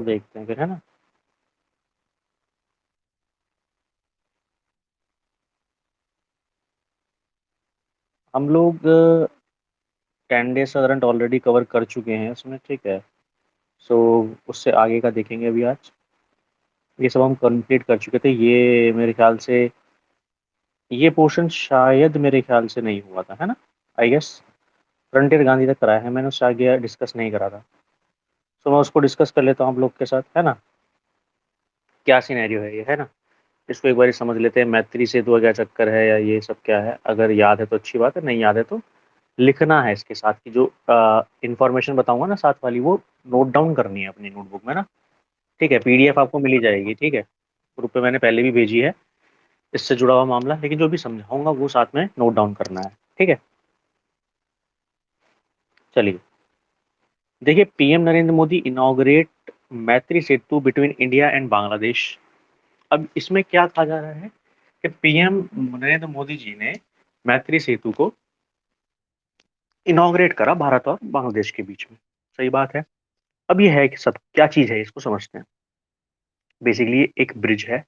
देखते हैं फिर, है ना। हम लोग 10 डेज का करंट ऑलरेडी कवर कर चुके हैं उसमें, ठीक है। सो उससे आगे का देखेंगे अभी आज। ये सब हम कंप्लीट कर चुके थे, ये मेरे ख्याल से ये पोर्शन शायद मेरे ख्याल से नहीं हुआ था, है ना। आई गेस फ्रंटियर गांधी तक कराया है मैंने, उससे आगे डिस्कस नहीं करा था। सो मैं उसको डिस्कस कर लेता हूँ हम लोग के साथ, है ना। क्या सिनेरियो है ये, है ना। इसको एक बार समझ लेते हैं, मैत्री सेतु का क्या चक्कर है या ये सब क्या है। अगर याद है तो अच्छी बात है, नहीं याद है तो लिखना है इसके साथ की जो इंफॉर्मेशन बताऊंगा ना साथ वाली, वो नोट डाउन करनी है अपनी नोटबुक में ना। ठीक है, पीडीएफ आपको मिल ही जाएगी, ठीक है। ग्रुप पे मैंने पहले भी भेजी है इससे जुड़ा हुआ मामला, लेकिन जो भी समझाऊंगा वो साथ में नोट डाउन करना है, ठीक है। चलिए, देखिए, PM Narendra Modi inaugurate Maitri Setu between India and Bangladesh. अब इसमें क्या कहा जा रहा है कि पीएम नरेंद्र मोदी जी ने मैत्री सेतु को इनॉग्रेट करा भारत और बांग्लादेश के बीच में। सही बात है। अब ये है कि सब क्या चीज है, इसको समझते हैं। बेसिकली एक ब्रिज है,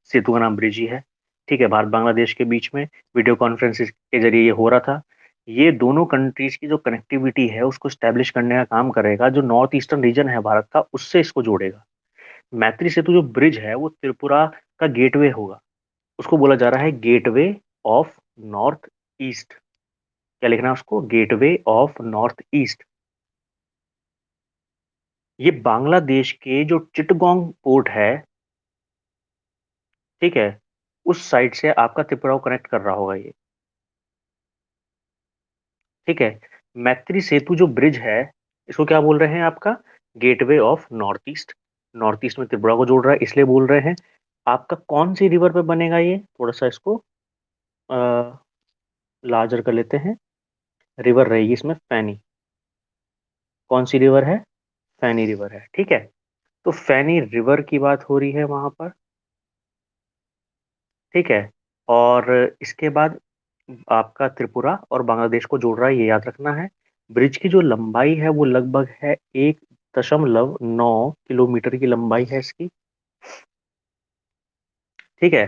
सेतु का नाम ब्रिज ही है, ठीक है। भारत बांग्लादेश के बीच में वीडियो कॉन्फ्रेंस के जरिए ये हो रहा था। ये दोनों कंट्रीज की जो कनेक्टिविटी है उसको स्टैब्लिश करने का काम करेगा, जो नॉर्थ ईस्टर्न रीजन है भारत का उससे इसको जोड़ेगा। मैत्री सेतु जो ब्रिज है वो त्रिपुरा का गेटवे होगा। उसको बोला जा रहा है गेटवे ऑफ नॉर्थ ईस्ट। क्या लिखना है उसको, गेटवे ऑफ नॉर्थ ईस्ट। ये बांग्लादेश के जो चिटगोंग पोर्ट है, ठीक है, उस साइड से आपका त्रिपुरा को कनेक्ट कर रहा होगा ये, ठीक है। मैत्री सेतु जो ब्रिज है, इसको क्या बोल रहे हैं आपका, gateway of north east. North east में त्रिपुरा को जोड़ रहा है इसलिए बोल रहे हैं। आपका कौन सी रिवर पे बनेगा ये, थोड़ा सा इसको लार्जर कर लेते हैं। रिवर रहेगी इसमें फैनी। कौन सी रिवर है, फैनी रिवर है, ठीक है। तो फैनी रिवर की बात हो रही है वहां पर, ठीक है। और इसके बाद आपका त्रिपुरा और बांग्लादेश को जोड़ रहा है, ये याद रखना है। ब्रिज की जो लंबाई है वो लगभग है 1.9 किलोमीटर की लंबाई है इसकी, ठीक है।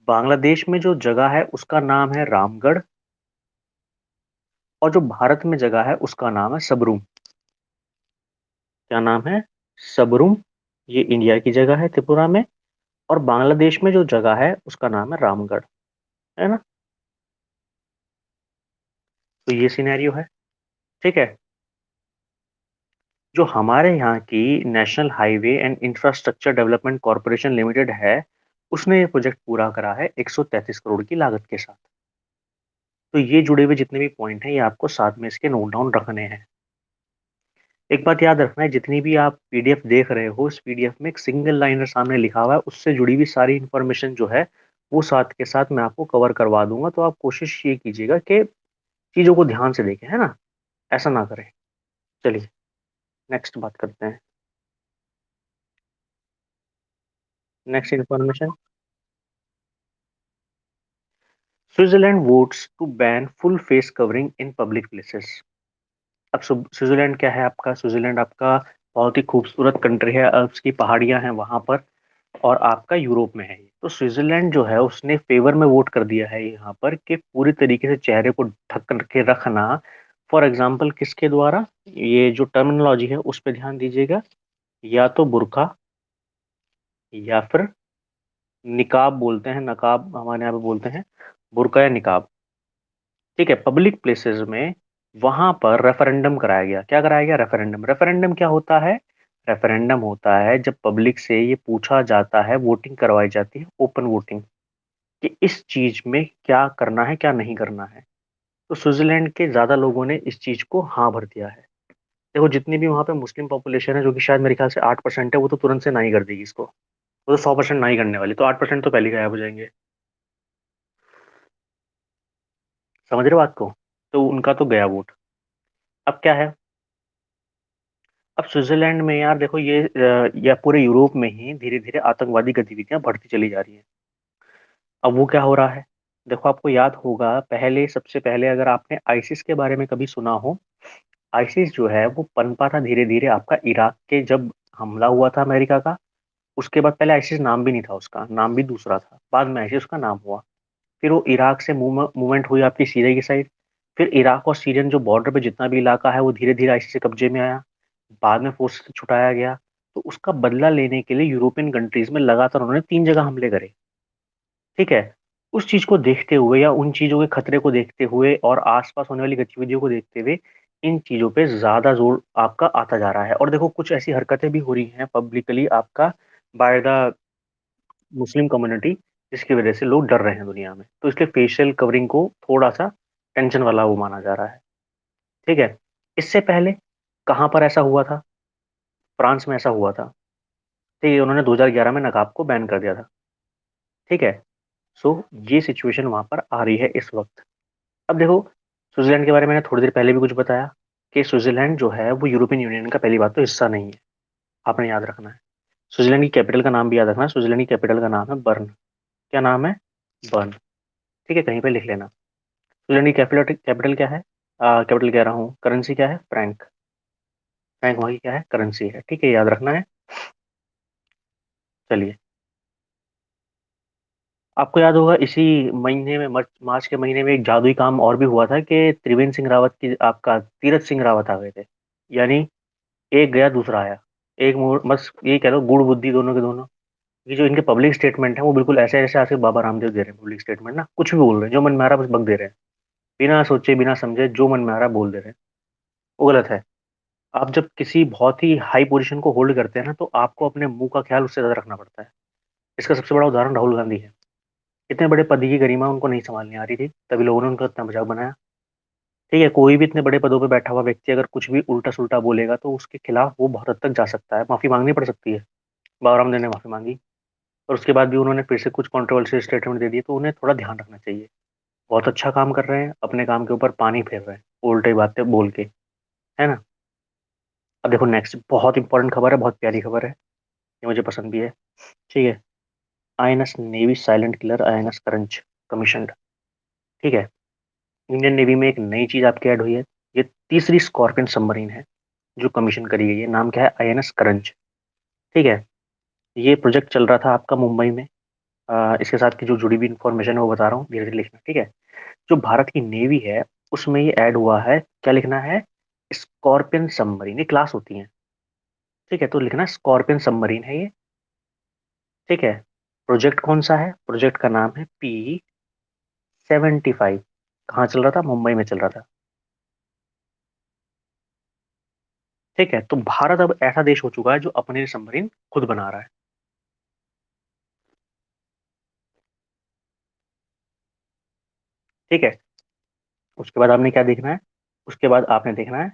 बांग्लादेश में जो जगह है उसका नाम है रामगढ़, और जो भारत में जगह है उसका नाम है सबरूम। क्या नाम है, सबरूम। ये इंडिया की जगह है त्रिपुरा में, और बांग्लादेश में जो जगह है उसका नाम है रामगढ़, है ना। तो ये सिनेरियो है, ठीक है। जो हमारे यहाँ की national highway and infrastructure development corporation limited है, उसने ये प्रोजेक्ट पूरा करा है 133 करोड़ की लागत के साथ। तो ये जुड़े हुए जितने भी पॉइंट हैं ये आपको साथ में इसके नोट डाउन रखने हैं। एक बात याद रखना है, जितनी भी आप पीडीएफ देख रहे हो उस पीडीएफ में एक सिंगल लाइनर सामने लिखा हुआ है, उससे जुड़ी हुई सारी इन्फॉर्मेशन जो है वो साथ के साथ मैं आपको कवर करवा दूंगा। तो आप कोशिश ये कीजिएगा कि चीज़ों को ध्यान से देखें, है ना, ऐसा ना करें। चलिए, नेक्स्ट बात करते हैं। Next information, Switzerland votes to ban full face covering in public places. अब स्विट्जरलैंड क्या है आपका, स्विट्जरलैंड आपका बहुत ही खूबसूरत कंट्री है, अल्प्स की पहाड़ियां हैं वहां पर, और आपका यूरोप में है ये। तो स्विट्जरलैंड जो है उसने फेवर में वोट कर दिया है यहाँ पर कि पूरी तरीके से चेहरे को ढक के रखना। फॉर एग्जाम्पल किसके द्वारा, ये जो टर्मिनोलॉजी है उस पर ध्यान दीजिएगा, या तो बुर्का या फिर निकाब बोलते हैं, नकाब हमारे यहाँ पे बोलते हैं, बुर्का या निकाब, ठीक है। पब्लिक प्लेसेस में वहां पर रेफरेंडम कराया गया। क्या कराया गया, रेफरेंडम। रेफरेंडम क्या होता है, रेफरेंडम होता है जब पब्लिक से ये पूछा जाता है, वोटिंग करवाई जाती है, ओपन वोटिंग, कि इस चीज में क्या करना है क्या नहीं करना है। तो स्विट्जरलैंड के ज्यादा लोगों ने इस चीज को हाँ भर दिया है। देखो, जितनी भी वहां पे मुस्लिम पॉपुलेशन है जो कि शायद मेरे ख्याल से 8% है, वो तो तुरंत से नहीं कर देगी इसको। वो तो 100% नहीं करने वाली, तो 8% तो पहले ही गायब हो जाएंगे। समझ रहे हो बात को। तो उनका तो गया वोट। अब क्या है, अब स्विट्जरलैंड में यार देखो, ये या पूरे यूरोप में ही धीरे धीरे आतंकवादी गतिविधियां बढ़ती चली जा रही हैं। अब वो क्या हो रहा है, देखो आपको याद होगा, पहले सबसे पहले अगर आपने आईसिस के बारे में कभी सुना हो, आईसिस जो है वो पनपा था धीरे धीरे आपका इराक के जब हमला हुआ था अमेरिका का। उसके बाद पहले आईसिस नाम भी नहीं था, उसका नाम भी दूसरा था, बाद में आईसिस उसका नाम हुआ। फिर वो इराक से मूवमेंट हुई आपकी सीरिया की साइड। फिर इराक और सीरियन जो बॉर्डर पे जितना भी इलाका है वो धीरे धीरे आईसिस के कब्जे में आया। बाद में फोर्स से छुटाया गया। तो उसका बदला लेने के लिए यूरोपियन कंट्रीज में लगातार उन्होंने 3 जगह हमले करे। ठीक है। उस चीज को देखते हुए या उन चीजों के खतरे को देखते हुए और आसपास होने वाली गतिविधियों को देखते हुए इन चीजों पे ज्यादा जोर आपका आता जा रहा है। और देखो कुछ ऐसी हरकतें भी हो रही हैं पब्लिकली आपका बाय द मुस्लिम कम्युनिटी, जिसकी वजह से लोग डर रहे हैं दुनिया में। तो इसलिए फेशियल कवरिंग को थोड़ा सा टेंशन वाला वो माना जा रहा है। ठीक है। इससे पहले कहाँ पर ऐसा हुआ था? फ्रांस में ऐसा हुआ था। ठीक है, उन्होंने 2011 में नकाब को बैन कर दिया था। ठीक है। सो ये सिचुएशन वहां पर आ रही है इस वक्त। अब देखो, स्विट्जरलैंड के बारे में मैंने थोड़ी देर पहले भी कुछ बताया कि स्विट्जरलैंड जो है वो यूरोपियन यूनियन का पहली बात तो हिस्सा नहीं है। आपने याद रखना है। स्विट्जरलैंड की कैपिटल का नाम भी याद रखना है। स्विट्जरलैंड की कैपिटल का नाम है बर्न। क्या नाम है? बर्न। ठीक है, कहीं पे लिख लेना। स्विट्जरलैंड की कैपिटल कैपिटल क्या है? कैपिटल कह रहा हूँ, करेंसी क्या है? फ्रैंक। फ्रैंक वहाँ की क्या है? करेंसी है। ठीक है, याद रखना है। चलिए। आपको याद होगा इसी महीने में मार्च के महीने में एक जादुई काम और भी हुआ था कि त्रिवेंद्र सिंह रावत की आपका तीरथ सिंह रावत आ गए थे। यानी एक गया दूसरा आया। बस ये कह लो गुड़ बुद्धि दोनों के दोनों। ये जो इनके पब्लिक स्टेटमेंट है वो बिल्कुल ऐसे ऐसे आज के बाबा रामदेव दे रहे हैं पब्लिक स्टेटमेंट ना, कुछ भी बोल रहे हैं, जो मन में आ रहा है बस बक दे रहे हैं। बिना सोचे बिना समझे जो मन में आ रहा है बोल दे रहे हैं। वो गलत है। आप जब किसी बहुत ही हाई पोजीशन को होल्ड करते हैं ना तो आपको अपने मुंह का ख्याल उससे ज्यादा रखना पड़ता है। इसका सबसे बड़ा उदाहरण राहुल गांधी है। इतने बड़े पद की गरिमा उनको नहीं संभालनी आ रही थी, तभी लोगों ने उनका इतना मजाक बनाया। ठीक है, कोई भी इतने बड़े पदों पे बैठा हुआ व्यक्ति अगर कुछ भी उल्टा सुल्टा बोलेगा तो उसके खिलाफ वो बहुत हद तक जा सकता है, माफी मांगनी पड़ सकती है। बाबा रामदेव ने माफी मांगी। और उसके बाद भी उन्होंने फिर से कुछ कंट्रोवर्शियल स्टेटमेंट दे दिए, तो उन्हें थोड़ा ध्यान रखना चाहिए। बहुत अच्छा काम कर रहे हैं, अपने काम के ऊपर पानी फेर रहे हैं उल्टे बातें बोल के, है ना। अब देखो नेक्स्ट बहुत इंपॉर्टेंट खबर है, बहुत प्यारी खबर है, ये मुझे पसंद भी है। ठीक है। INS navy silent killer INS Karanj commission. ठीक है। इंडियन नेवी में एक नई चीज आपकी ऐड हुई है। ये तीसरी स्कॉर्पियन सबमरीन है जो कमीशन करी गई है। नाम क्या है? आईएनएस करंज। ठीक है। ये प्रोजेक्ट चल रहा था आपका मुंबई में। इसके साथ की जो जुड़ी हुई इन्फॉर्मेशन है वो बता रहा हूँ, धीरे धीरे लिखना। ठीक है। जो भारत की नेवी है उसमें ये ऐड हुआ है, क्या लिखना है? Scorpion submarine. ये क्लास होती है। ठीक है, तो लिखना स्कॉर्पियन सबमरीन है ये। ठीक है। प्रोजेक्ट कौन सा है? प्रोजेक्ट का नाम है P-75। कहाँ चल रहा था? मुंबई में चल रहा था। ठीक है, तो भारत अब ऐसा देश हो चुका है जो अपने सबमरीन खुद बना रहा है। ठीक है। उसके बाद आपने क्या देखना है? उसके बाद आपने देखना है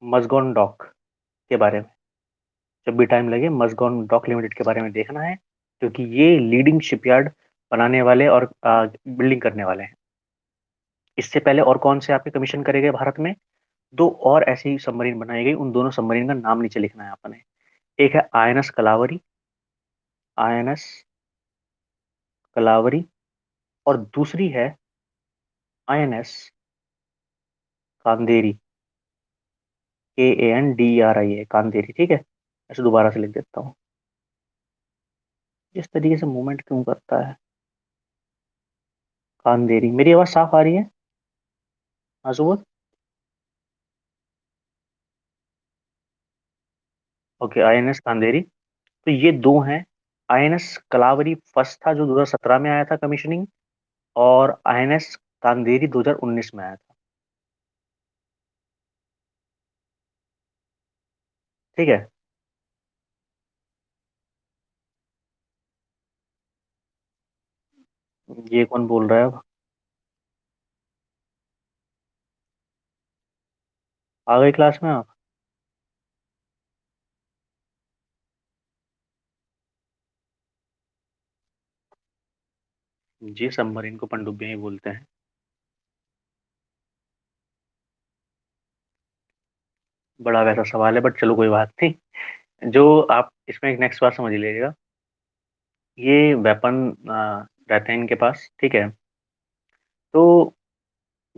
मजगॉन डॉक के बारे में। जब भी टाइम लगे मजगॉन डॉक लिमिटेड के बारे में देखना है, क्योंकि ये लीडिंग शिपयार्ड बनाने वाले और बिल्डिंग करने वाले हैं। इससे पहले और कौन से आपके कमीशन करे गए भारत में? दो और ऐसी सबमरीन बनाई गई, उन दोनों सबमरीन का नाम नीचे लिखना है आपने। एक है आईएनएस कलावरी। आईएनएस कलावरी। और दूसरी है आईएनएस कांदेरी। KANDERI है कांदेरी। ठीक है। ऐसे दोबारा से लिख देता हूँ। जिस तरीके से मूवमेंट क्यों करता है? कांदेरी। मेरी आवाज साफ आ रही है? हाँ सुबोध। Okay, INS कांदेरी। तो ये दो हैं। आईएनएस कलावरी फर्स्ट था जो 2017 में आया था कमीशनिंग। और आईएनएस कांदेरी 2019 में आया था। ठीक है। ये कौन बोल रहा है अब? आ गए क्लास में आप? जी, सबमरीन को पनडुब्बियां ही बोलते हैं। बड़ा वैसा सवाल है, बट चलो कोई बात नहीं। जो आप इसमें एक नेक्स्ट बात समझ लीजिएगा। ये वेपन रहते हैं इनके पास। ठीक है। तो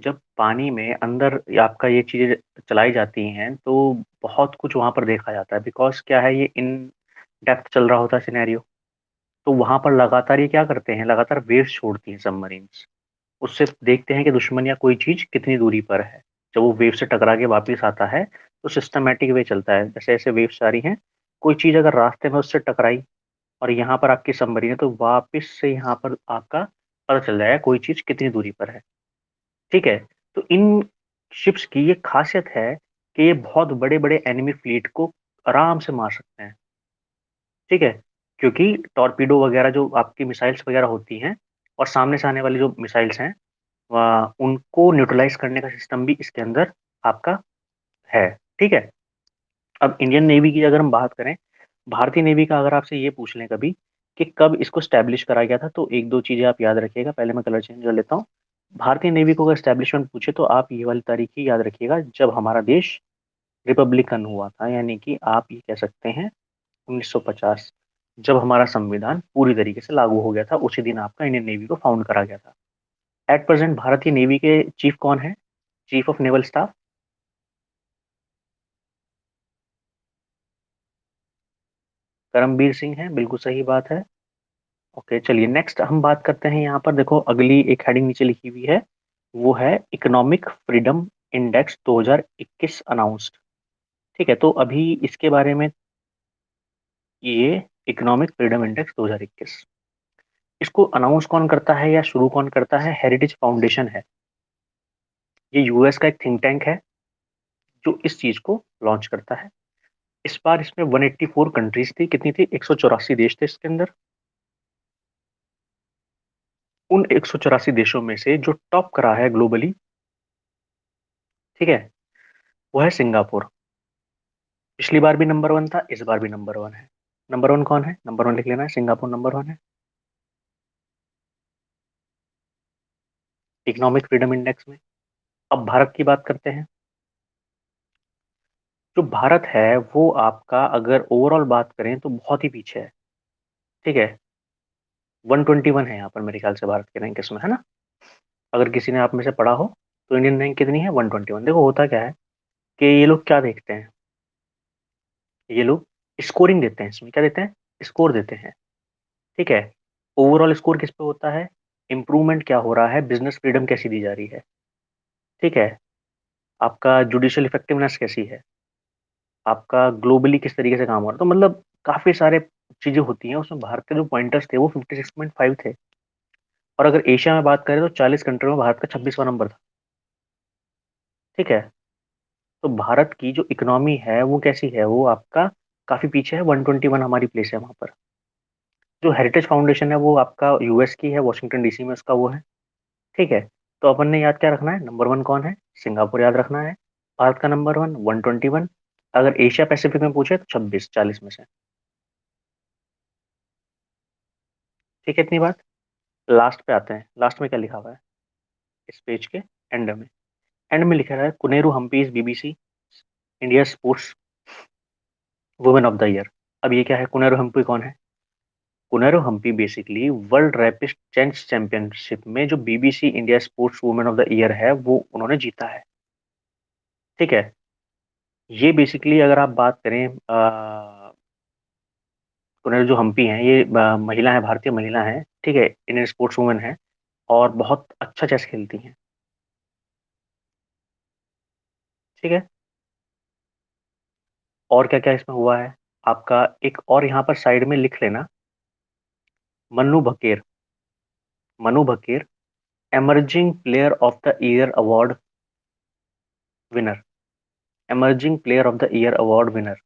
जब पानी में अंदर आपका ये चीज़ें चलाई जाती हैं तो बहुत कुछ वहाँ पर देखा जाता है, बिकॉज़ क्या है, ये इन डेप्थ चल रहा होता है सिनेरियो। तो वहाँ पर लगातार ये क्या करते हैं, लगातार वेव्स छोड़ती हैं सबमरीन्स। उससे देखते हैं कि दुश्मन या कोई चीज़ कितनी दूरी पर है। जब वो वेव से टकरा के वापस आता है तो सिस्टमैटिक वे चलता है, जैसे-जैसे वेव्स आ रही हैं, कोई चीज़ अगर रास्ते में उससे टकराई और यहाँ पर आपकी सबमरीन है, तो वापस से यहाँ पर आपका पता चल जाएगा कोई चीज़ कितनी दूरी पर है। ठीक है? तो इन शिप्स की ये ख़ासियत है कि ये बहुत बड़े-बड़े एनिमी फ्लीट को आराम से मार सकते हैं। ठीक है? क्योंकि टॉरपीडो वग़ैरह जो आपकी मिसाइल्स वग़ैरह होती हैं और सामने से आने वाली जो मिसाइल्स हैं, उनको न्यूट्रलाइज़ करने का सिस्टम भी इसके अंदर आपका है। ठीक है? अब इंडियन नेवी की अगर हम बात करें, भारतीय नेवी का अगर आपसे ये पूछ लें कभी कि कब इसको एस्टैब्लिश करा गया था, तो 1-2 चीज़ें आप याद रखिएगा। पहले मैं कलर चेंज कर लेता हूँ। भारतीय नेवी को अगर एस्टैब्लिशमेंट पूछे तो आप ये वाली तारीख ही याद रखिएगा, जब हमारा देश रिपब्लिकन हुआ था, यानी कि आप ये कह सकते हैं 1950, जब हमारा संविधान पूरी तरीके से लागू हो गया था, उसी दिन आपका इंडियन नेवी को फाउंड करा गया था। एट प्रेज़ेंट भारतीय नेवी के चीफ कौन है? Chief of naval staff? Karambir Singh हैं, बिल्कुल सही बात है। ओके, चलिए नेक्स्ट हम बात करते हैं। यहाँ पर देखो अगली एक हेडिंग नीचे लिखी हुई है, वो है इकोनॉमिक फ्रीडम इंडेक्स 2021 अनाउंस्ड। ठीक है, तो अभी इसके बारे में, ये इकोनॉमिक फ्रीडम इंडेक्स 2021, इसको अनाउंस कौन करता है या शुरू कौन करता है? हेरिटेज फाउंडेशन है। ये यूएस का एक थिंक टैंक है जो इस चीज को लॉन्च करता है। इस बार इसमें 184 कंट्रीज थी, कितनी थी? 184 देश थे इसके अंदर। उन 184 देशों में से जो टॉप करा है ग्लोबली, ठीक है, वो है सिंगापुर। पिछली बार भी नंबर वन था, इस बार भी नंबर वन है। नंबर वन कौन है? नंबर वन लिख लेना है, सिंगापुर नंबर वन है इकोनॉमिक फ्रीडम इंडेक्स में। अब भारत की बात करते हैं। जो भारत है वो आपका अगर ओवरऑल बात करें तो बहुत ही पीछे है। ठीक है, 121 है यहाँ पर मेरे ख्याल से भारत के रैंक इसमें, है ना? अगर किसी ने आप में से पढ़ा हो तो इंडियन रैंक कितनी है? 121। देखो होता क्या है कि ये लोग क्या देखते हैं, ये लोग स्कोरिंग देते हैं, इसमें क्या देते हैं? स्कोर देते हैं। ठीक है, ओवरऑल स्कोर किस पे होता है? इंप्रूवमेंट क्या हो रहा है, बिजनेस फ्रीडम कैसी दी जा रही है। ठीक है, आपका जुडिशियल इफेक्टिवनेस कैसी है, आपका ग्लोबली किस तरीके से काम हो रहा है। तो मतलब काफी सारे चीजें होती हैं उसमें। भारत के जो पॉइंटर्स थे वो 56.5 थे, और अगर एशिया में बात करें तो 40 कंट्री में भारत का 26वां नंबर था। ठीक है, तो भारत की जो इकोनॉमी है वो कैसी है? वो आपका काफी पीछे है, 121 हमारी प्लेस है वहां पर। जो हेरिटेज फाउंडेशन है वो आपका यूएस की है, वॉशिंगटन डीसी में उसका वो है। ठीक है, तो अपन ने याद क्या रखना है? नंबर वन कौन है? सिंगापुर याद रखना है। भारत का नंबर वन 121। अगर एशिया पैसिफिक में पूछे तो 26, 40 में से। ठीक है, इतनी बात। लास्ट पे आते हैं, लास्ट में क्या लिखा हुआ है इस पेज के एंड में? एंड में लिखा है Koneru Humpy is BBC India sports women of the year. अब ये क्या है? कुनेरू हम्पी कौन है? Koneru Humpy basically world rapid chess championship में जो BBC India sports women of the year है वो उन्होंने जीता है। ठीक है, ये बेसिकली अगर आप बात करें, कुनेरू जो हम्पी हैं ये महिला है, भारतीय महिला है। ठीक है, इंडियन स्पोर्ट्स वुमेन है और बहुत अच्छा चेस खेलती हैं। ठीक है, और क्या क्या इसमें हुआ है आपका, एक और यहाँ पर साइड में लिख लेना, Mannu Bhaker. Manu Bhaker emerging player of the year award winner. Emerging player of the year award winner.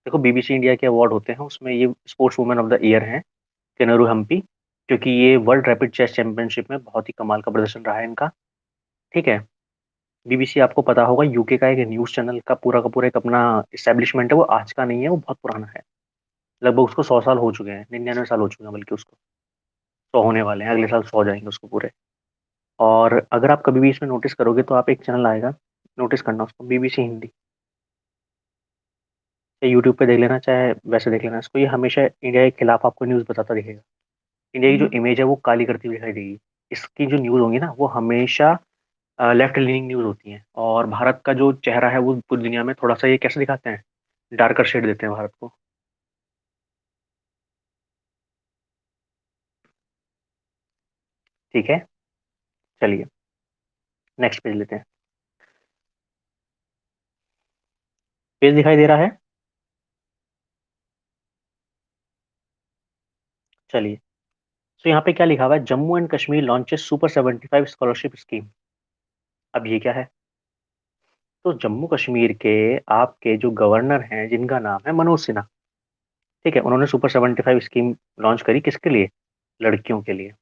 देखो बीबीसी इंडिया के अवार्ड होते हैं, उसमें ये sports women of the year हैं किनरू हम्पी, क्योंकि ये वर्ल्ड रैपिड चेस चैंपियनशिप में बहुत ही कमाल का प्रदर्शन रहा है इनका। ठीक है, बीबीसी आपको पता होगा यूके का एक न्यूज़ चैनल का पूरा एक अपना इस्टेब्लिशमेंट है। वो आज का नहीं है, वो बहुत पुराना है। लगभग उसको 100 साल हो चुके हैं, 99 साल हो चुके हैं बल्कि उसको। 100 होने वाले हैं, अगले साल 100 जाएंगे उसको पूरे। और अगर आप कभी भी इसमें नोटिस करोगे तो आप एक चैनल आएगा, नोटिस करना उसको, बीबीसी हिंदी। चाहे यूट्यूब पे देख लेना, चाहे वैसे देख लेना इसको, ये हमेशा इंडिया के खिलाफ आपको न्यूज़ बताता दिखेगा। इंडिया की जो इमेज है वो काली करती हुई दिखाई देगी। इसकी जो न्यूज़ होंगी ना वो हमेशा लेफ्ट लीनिंग न्यूज़ होती हैं, और भारत का जो चेहरा है वो पूरी दुनिया में थोड़ा सा ये कैसे दिखाते हैं, डार्कर शेड देते हैं भारत को। ठीक है, चलिए नेक्स्ट पेज लेते हैं। पेज दिखाई दे रहा है? चलिए, तो यहाँ पे क्या लिखा हुआ है, Jammu and Kashmir launches super 75 scholarship scheme. अब ये क्या है? तो जम्मू कश्मीर के आपके जो गवर्नर हैं जिनका नाम है मनोज सिन्हा, ठीक है, उन्होंने सुपर 75 स्कीम लॉन्च करी, किसके लिए? लड़कियों के लिए।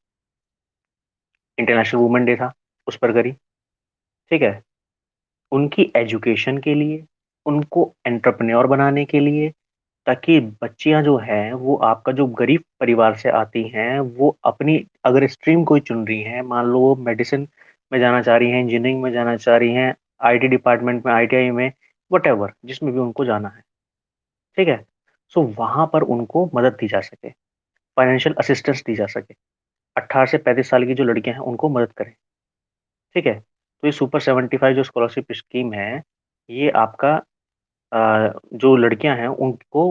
इंटरनेशनल वुमेन डे था, उस पर करी। ठीक है, उनकी एजुकेशन के लिए, उनको एंटरप्रेन्योर बनाने के लिए, ताकि बच्चियां जो हैं वो आपका जो गरीब परिवार से आती हैं वो अपनी अगर स्ट्रीम कोई चुन रही हैं, मान लो वो मेडिसिन में जाना चाह रही हैं, इंजीनियरिंग में जाना चाह रही हैं, आईटी डिपार्टमेंट में, आईटीआई में, वट जिसमें भी उनको जाना है, ठीक है, सो वहां पर उनको मदद दी जा सके, फाइनेंशियल असिस्टेंस दी जा सके। 18 से 35 साल की जो लड़कियां हैं उनको मदद करें। ठीक है, तो ये सुपर 75 जो स्कॉलरशिप स्कीम है, ये आपका जो लड़कियां हैं उनको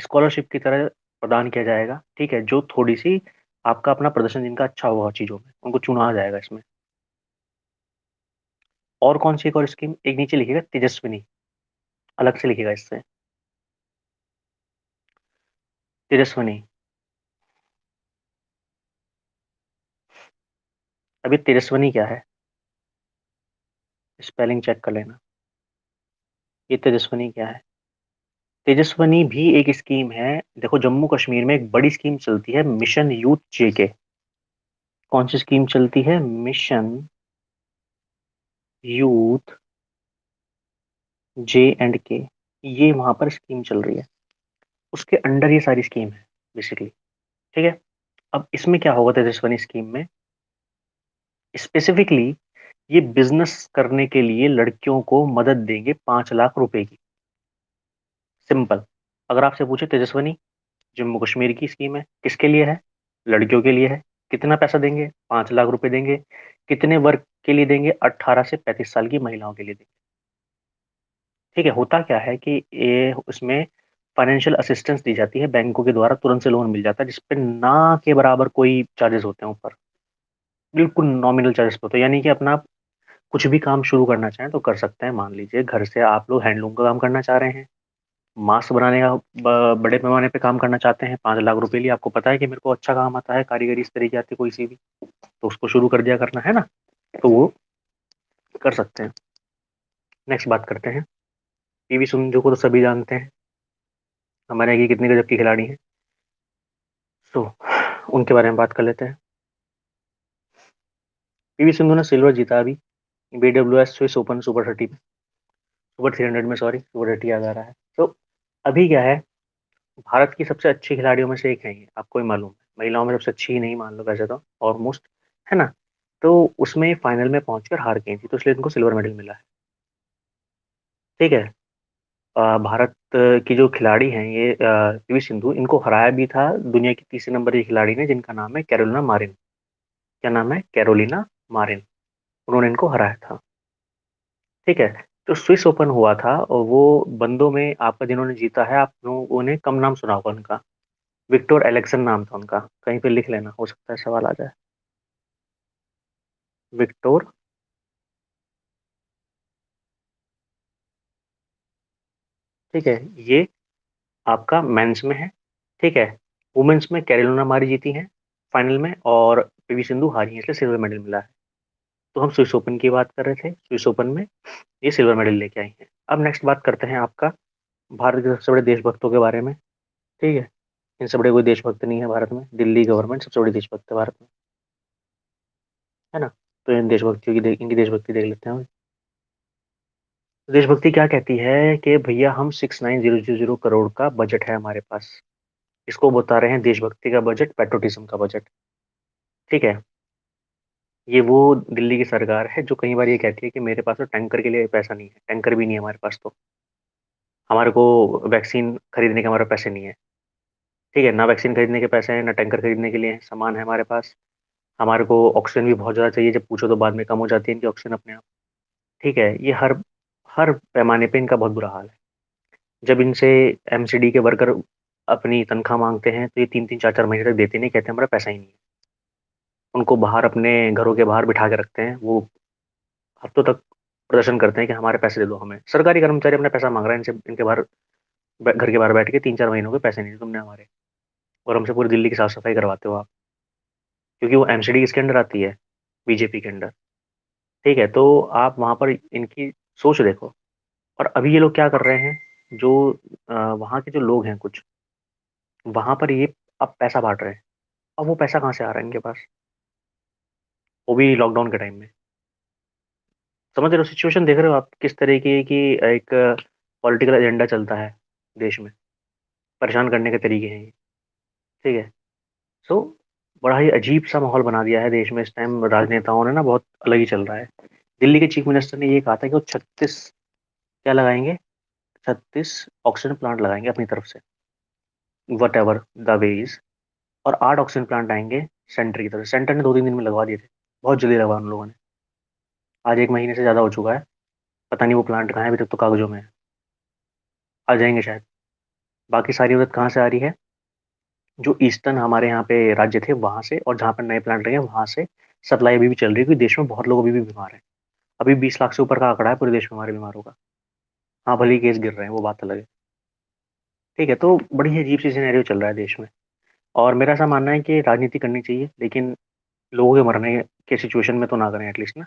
स्कॉलरशिप की तरह प्रदान किया जाएगा। ठीक है, जो थोड़ी सी आपका अपना प्रदर्शन जिनका अच्छा हुआ चीजों में उनको चुना जाएगा इसमें। और कौन सी एक और स्कीम, एक नीचे लिखेगा तेजस्विनी, अलग से लिखेगा इससे, तेजस्विनी। अभी तेजस्विनी क्या है, स्पेलिंग चेक कर लेना। ये तेजस्विनी क्या है? तेजस्विनी भी एक स्कीम है। देखो, जम्मू कश्मीर में एक बड़ी स्कीम चलती है, मिशन यूथ जेके। कौन सी स्कीम चलती है? मिशन यूथ जे एंड के, ये वहां पर स्कीम चल रही है, उसके अंडर ये सारी स्कीम है बेसिकली। ठीक है, अब इसमें क्या होगा तेजस्विनी स्कीम में, स्पेसिफिकली ये बिजनेस करने के लिए लड़कियों को मदद देंगे 5 लाख रुपए की। सिंपल। अगर आपसे पूछे तेजस्विनी जम्मू कश्मीर की स्कीम है, किसके लिए है? लड़कियों के लिए है। कितना पैसा देंगे? 5 लाख रुपए देंगे। कितने वर्ग के लिए देंगे? 18 से 35 साल की महिलाओं के लिए देंगे। ठीक है, होता क्या है कि ये उसमें फाइनेंशियल असिस्टेंस दी जाती है बैंकों के द्वारा, तुरंत से लोन मिल जाता है जिसपे ना के बराबर कोई चार्जेस होते हैं ऊपर, बिल्कुल नॉमिनल चार्जेस होते हैं। यानी कि अपना आप कुछ भी काम शुरू करना चाहें तो कर सकते हैं। मान लीजिए घर से आप लोग हैंडलूम का काम करना चाह रहे हैं, मास्क बनाने का बड़े पैमाने पे काम करना चाहते हैं, 5 लाख रुपए लिए, आपको पता है कि मेरे को अच्छा काम आता है, कारीगरी इस तरीके आती है कोई सी भी, तो उसको शुरू कर दिया करना है ना, तो वो कर सकते हैं। नेक्स्ट बात करते हैं, पीवी सिंधु को तो सभी जानते हैं, हमारे यहाँ की कितनी गजब की खिलाड़ी हैं, तो उनके बारे में बात कर लेते हैं। पीवी सिंधु ने सिल्वर जीता अभी BWS स्विस ओपन सुपर 30 में, सुपर 300 में, सॉरी सुपर 30 याद आ रहा है। तो अभी क्या है, भारत की सबसे अच्छी खिलाड़ियों में से एक है ये, आपको ही मालूम है, महिलाओं में सबसे अच्छी ही नहीं मान लो वैसे तो, ऑलमोस्ट, है ना। तो उसमें फाइनल में पहुंचकर हार गई थी, तो इसलिए इनको सिल्वर मेडल मिला है। ठीक है, भारत की जो खिलाड़ी हैं ये पीवी सिंधु, इनको हराया भी था दुनिया की तीसरे नंबर की खिलाड़ी ने, जिनका नाम है कैरोलिना मारिन। क्या नाम है? Carolina Marin. उन्होंने इनको हराया था। ठीक है, जो स्विस ओपन हुआ था और वो बंदों में आपका जिन्होंने जीता है, आप लोगों ने कम नाम सुना होगा उनका, विक्टोर एलेक्सन नाम था उनका, कहीं पे लिख लेना, हो सकता है सवाल आ जाए। विक्टोर, ठीक है, ये आपका मेंस में है। ठीक है, वुमेन्स में कैरोलिना मारी जीती हैं फाइनल में, और पीवी सिंधु हारी है, इसलिए सिल्वर मेडल मिला है। तो हम स्विस ओपन की बात कर रहे थे, स्विस ओपन में ये सिल्वर मेडल लेके आई हैं। अब नेक्स्ट बात करते हैं आपका भारत के सबसे बड़े देशभक्तों के बारे में। ठीक है, इनसे बड़े कोई देशभक्त नहीं है भारत में, दिल्ली गवर्नमेंट सबसे बड़ी देशभक्त है भारत में, है ना। तो इन देशभक्तियों की इनकी देशभक्ति देख लेते हैं। देशभक्ति क्या कहती है कि भैया हम 69,000 करोड़ का बजट है हमारे पास, इसको बता रहे हैं देशभक्ति का बजट, पेट्रोटिज्म का बजट। ठीक है, ये वो दिल्ली की सरकार है जो कई बार ये कहती है कि मेरे पास तो टैंकर के लिए पैसा नहीं है, टैंकर भी नहीं है हमारे पास तो, हमारे को वैक्सीन खरीदने के हमारे पैसे नहीं है। ठीक है, ना वैक्सीन खरीदने के पैसे हैं, ना टैंकर खरीदने के लिए सामान है हमारे पास। हमारे को ऑक्सीजन भी बहुत ज़्यादा चाहिए, जब पूछो तो बाद में कम हो जाती है इनकी ऑक्सीजन अपने आप। ठीक है, ये हर हर पैमाने पे इनका बहुत बुरा हाल है। जब इनसे एमसीडी के वर्कर अपनी तनख्वाह मांगते हैं तो ये 3-3 4-4 महीने तक देते नहीं, कहते हैं हमारा पैसा ही नहीं है। उनको बाहर अपने घरों के बाहर बिठा के रखते हैं, वो हफ्तों तक प्रदर्शन करते हैं कि हमारे पैसे दे दो हमें। सरकारी कर्मचारी अपना पैसा मांग रहा है इनसे, इनके बाहर घर के बाहर बैठ के 3-4 महीनों के पैसे नहीं दिए तुमने हमारे। और हमसे पूरी दिल्ली की साफ सफाई करवाते हो आप, क्योंकि वो एमसीडी किसके अंडर आती है? बीजेपी के अंडर। ठीक है, तो आप वहां पर इनकी सोच देखो। और अभी ये लोग क्या कर रहे हैं, जो वहाँ के जो लोग हैं कुछ, वहां पर ये अब पैसा बांट रहे हैं। अब वो पैसा कहाँ से आ रहा है इनके पास, वो भी लॉकडाउन के टाइम में। समझ रहे हो सिचुएशन, देख रहे हो आप किस तरीके की एक पॉलिटिकल एजेंडा चलता है देश में, परेशान करने के तरीके हैं ये। ठीक है। सो बड़ा ही अजीब सा माहौल बना दिया है देश में इस टाइम, राजनेताओं ने ना बहुत अलग ही चल रहा है। दिल्ली के चीफ मिनिस्टर ने ये कहा था कि वो 36 क्या लगाएंगे, 36 ऑक्सीजन प्लांट लगाएंगे अपनी तरफ से, what ever the way is. और 8 ऑक्सीजन प्लांट आएंगे सेंटर की तरफ से। सेंटर ने 2-3 दिन में लगवा दिए थे, बहुत जल्दी लगवा उन लोगों ने। आज 1 महीने से ज़्यादा हो चुका है, पता नहीं वो प्लांट कहाँ है, अभी तक तो कागजों में है। आ जाएंगे शायद। बाकी सारी मदद कहाँ से आ रही है? जो ईस्टर्न हमारे यहाँ पे राज्य थे वहां से, और जहाँ पर नए प्लांट लगे हैं वहां से सप्लाई अभी भी चल रही है, क्योंकि देश में बहुत लोग अभी भी बीमार हैं। अभी 20 लाख से ऊपर का आंकड़ा है पूरे देश में हमारे बीमारों का। हाँ, भले ही केस गिर रहे हैं, वो बात अलग है। ठीक है, तो बड़ी ही अजीब सी सिनेरियो चल रहा है देश में। और मेरा ऐसा मानना है कि राजनीति करनी चाहिए, लेकिन लोगों के मरने के सिचुएशन में तो ना करें एटलीस्ट ना।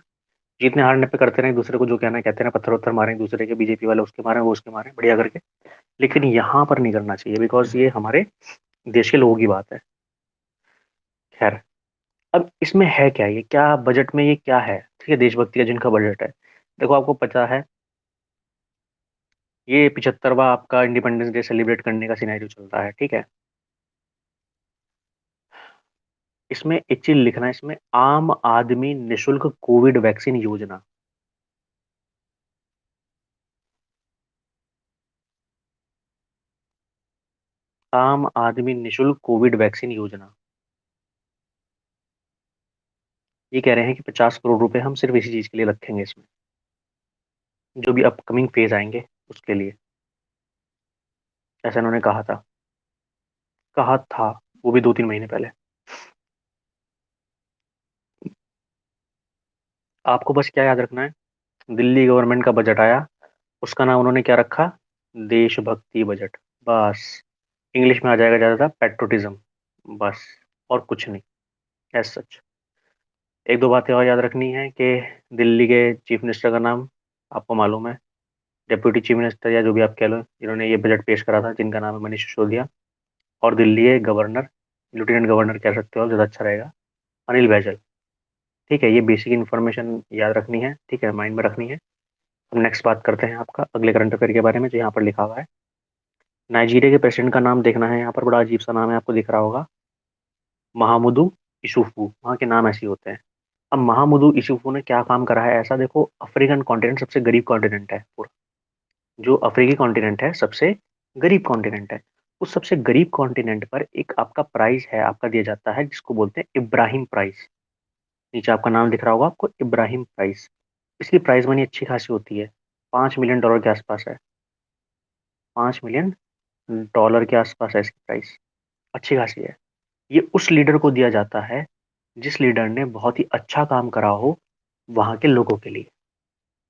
जीतने हारने पे करते रहे एक दूसरे को, जो कहना है कहते रहे, पत्थर उत्थर मारें एक दूसरे के, बीजेपी वाले उसके मारें वो उसके मारें, बढ़िया करके। लेकिन यहाँ पर नहीं करना चाहिए, बिकॉज ये हमारे देश के लोगों की बात है। खैर, अब इसमें है क्या, ये क्या बजट में ये क्या है? ठीक है, देशभक्ति का जिनका बजट है, देखो आपको पता है ये 75वां आपका इंडिपेंडेंस डे सेलिब्रेट करने का सिनेरियो चल रहा है। ठीक है, इसमें एक चीज लिखना है, इसमें आम आदमी निशुल्क कोविड वैक्सीन योजना। आम आदमी निशुल्क कोविड वैक्सीन योजना। ये कह रहे हैं कि 50 करोड़ रुपए हम सिर्फ इसी चीज के लिए रखेंगे इसमें, जो भी अपकमिंग फेज आएंगे उसके लिए। ऐसा उन्होंने कहा था, कहा था, वो भी 2-3 महीने पहले। आपको बस क्या याद रखना है, दिल्ली गवर्नमेंट का बजट आया, उसका नाम उन्होंने क्या रखा? देशभक्ति बजट। बस, इंग्लिश में आ जाएगा ज़्यादा पेट्रोटिज्म, बस, और कुछ नहीं। एज सच एक दो बातें और याद रखनी है कि दिल्ली के चीफ मिनिस्टर का नाम आपको मालूम है, डेप्यूटी चीफ मिनिस्टर या जो भी आप कह लो, जिन्होंने ये बजट पेश करा था, जिनका नाम है मनीष सिसोदिया। और दिल्ली के गवर्नर, लेफ्टिनेंट गवर्नर कह सकते हो, ज़्यादा अच्छा रहेगा, अनिल बैजल। ठीक है, ये बेसिक इन्फॉर्मेशन याद रखनी है, ठीक है, माइंड में रखनी है। हम नेक्स्ट बात करते हैं आपका अगले करंट अफेयर के बारे में, जो यहाँ पर लिखा हुआ है। नाइजीरिया के प्रेसिडेंट का नाम देखना है, यहाँ पर बड़ा अजीब सा नाम है, आपको दिख रहा होगा, महामुदु इसूफू। वहाँ के नाम ऐसे ही होते हैं। अब महामुदु इसूफू ने क्या काम करा है ऐसा, देखो अफ्रीकन कॉन्टिनेंट सबसे गरीब कॉन्टिनेंट है पूरा, जो अफ्रीकी कॉन्टिनेंट है सबसे गरीब कॉन्टिनेंट है। उस सबसे गरीब कॉन्टिनेंट पर एक आपका प्राइज है, आपका दिया जाता है, जिसको बोलते हैं इब्राहिम प्राइज। नीचे आपका नाम दिख रहा होगा आपको, इब्राहिम प्राइज। इसकी प्राइज मनी अच्छी खासी होती है, $5 मिलियन के आसपास है। $5 मिलियन के आसपास है इसकी प्राइस, अच्छी खासी है। ये उस लीडर को दिया जाता है जिस लीडर ने बहुत ही अच्छा काम करा हो वहां के लोगों के लिए।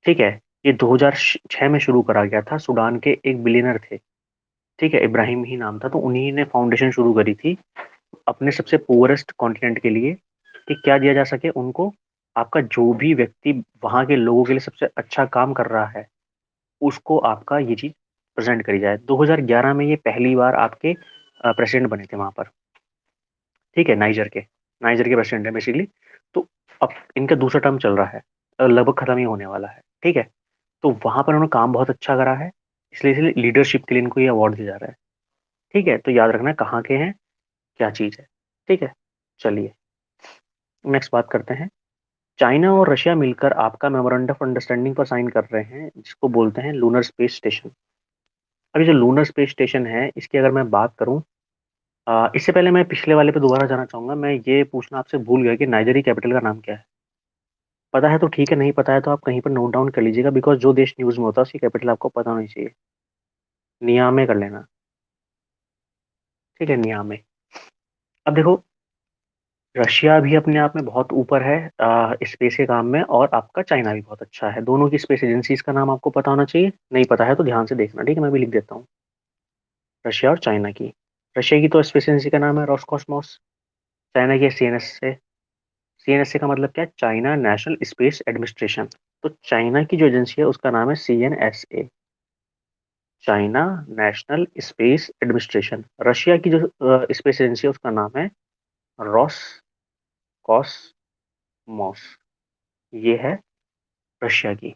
ठीक है, ये 2006 में शुरू करा गया था, सूडान के एक बिलियनर थे, ठीक है, इब्राहिम ही नाम था, तो उन्हीं ने फाउंडेशन शुरू करी थी अपने सबसे पुअरेस्ट कॉन्टिनेंट के लिए, कि क्या दिया जा सके उनको। आपका जो भी व्यक्ति वहां के लोगों के लिए सबसे अच्छा काम कर रहा है, उसको आपका ये चीज प्रेजेंट करी जाए। 2011 में ये पहली बार आपके प्रेसिडेंट बने थे वहां पर। ठीक है, नाइजर के प्रेसिडेंट है बेसिकली। तो अब इनका दूसरा टर्म चल रहा है, लगभग खत्म ही होने वाला है। ठीक है, तो वहां पर उन्होंने काम बहुत अच्छा करा है, इसलिए लीडरशिप के लिए इनको ये अवार्ड दिया जा रहा है। ठीक है, तो याद रखना कहाँ के हैं, क्या चीज़ है। ठीक है, चलिए नेक्स्ट बात करते हैं। चाइना और रशिया मिलकर आपका मेमोरेंडम ऑफ अंडरस्टैंडिंग पर साइन कर रहे हैं, जिसको बोलते हैं लूनर स्पेस स्टेशन। अभी जो लूनर स्पेस स्टेशन है इसकी अगर मैं बात करूं, इससे पहले मैं पिछले वाले पे दोबारा जाना चाहूंगा। मैं ये पूछना आपसे भूल गया कि नाइजर कैपिटल का नाम क्या है। पता है तो ठीक है, नहीं पता है तो आप कहीं पर नोट डाउन कर लीजिएगा, बिकॉज जो देश न्यूज में होता है उसकी कैपिटल आपको पता होनी चाहिए। नियामे कर लेना। ठीक है, नियामे। अब देखो, रशिया भी अपने आप में बहुत ऊपर है स्पेस के काम में, और आपका चाइना भी बहुत अच्छा है। दोनों की स्पेस एजेंसीज का नाम आपको पता होना चाहिए, नहीं पता है तो ध्यान से देखना, ठीक है, मैं भी लिख देता हूँ। रशिया और चाइना की। रशिया की तो स्पेस एजेंसी का नाम है रॉसकॉस्मोस। चाइना की सीएनएसए। सीएनएसए का मतलब क्या है? China National Space Administration. तो चाइना की जो एजेंसी है उसका नाम है CNSA, China National Space Administration. Russia की जो स्पेस एजेंसी है उसका नाम है रॉसकॉस्मोस। ये है रशिया की।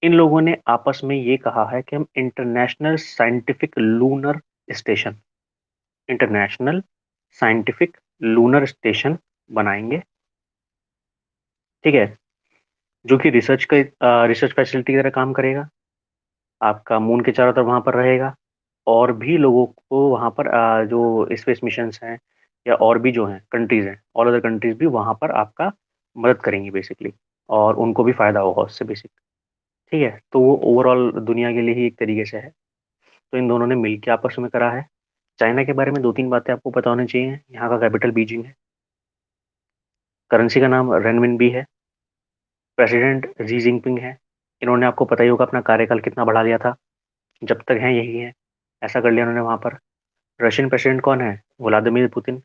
इन लोगों ने आपस में ये कहा है कि हम international scientific lunar station, international scientific lunar station बनाएंगे। ठीक है, जो कि रिसर्च फैसिलिटी की तरह काम करेगा। आपका मून के चारों तरफ वहां पर रहेगा, और भी लोगों को वहां पर जो स्पेस मिशंस हैं या और भी जो हैं कंट्रीज हैं, ऑल अदर कंट्रीज भी वहां पर आपका मदद करेंगी बेसिकली, और उनको भी फायदा होगा उससे बेसिक। ठीक है, तो वो ओवरऑल दुनिया के लिए ही एक तरीके से है। तो इन दोनों ने मिलकर आपस में करा है। चाइना के बारे में दो तीन बातें आपको पता होनी चाहिए। यहाँ का कैपिटल बीजिंग है। करेंसी का नाम रेनमिनबी है। प्रेसिडेंट जी जिनपिंग है। इन्होंने, आपको पता ही होगा, अपना कार्यकाल कितना बढ़ा लिया था। जब तक हैं यही है, ऐसा कर लिया उन्होंने वहां पर। रशियन प्रेसिडेंट कौन है? Vladimir Putin.